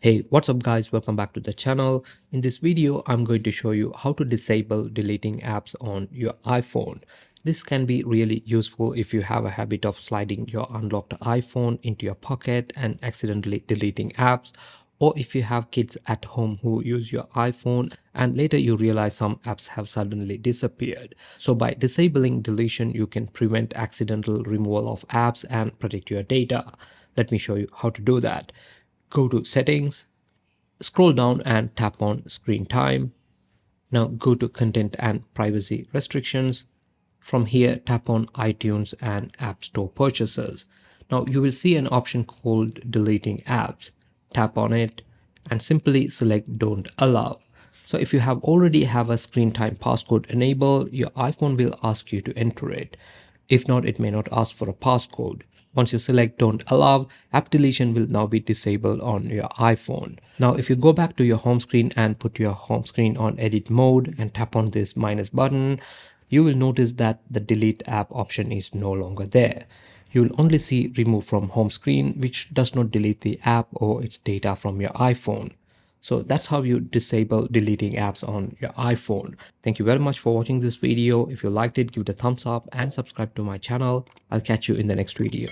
Hey, what's up guys? Welcome back to the channel. In this video, I'm going to show you how to disable deleting apps on your iPhone. This can be really useful if you have a habit of sliding your unlocked iPhone into your pocket and accidentally deleting apps, or if you have kids at home who use your iPhone and later you realize some apps have suddenly disappeared. So by disabling deletion, you can prevent accidental removal of apps and protect your data. Let me show you how to do that. Go to settings, scroll down and tap on screen time. Now go to content and privacy restrictions. From here, tap on iTunes and App Store purchases. Now you will see an option called deleting apps. Tap on it and simply select don't allow. So if you have already have a screen time passcode enabled, your iPhone will ask you to enter it. If not, it may not ask for a passcode. Once you select don't allow, app deletion will now be disabled on your iPhone. Now, if you go back to your home screen and put your home screen on edit mode and tap on this minus button, you will notice that the delete app option is no longer there. You will only see remove from home screen, which does not delete the app or its data from your iPhone. So that's how you disable deleting apps on your iPhone. Thank you very much for watching this video. If you liked it, give it a thumbs up and subscribe to my channel. I'll catch you in the next video.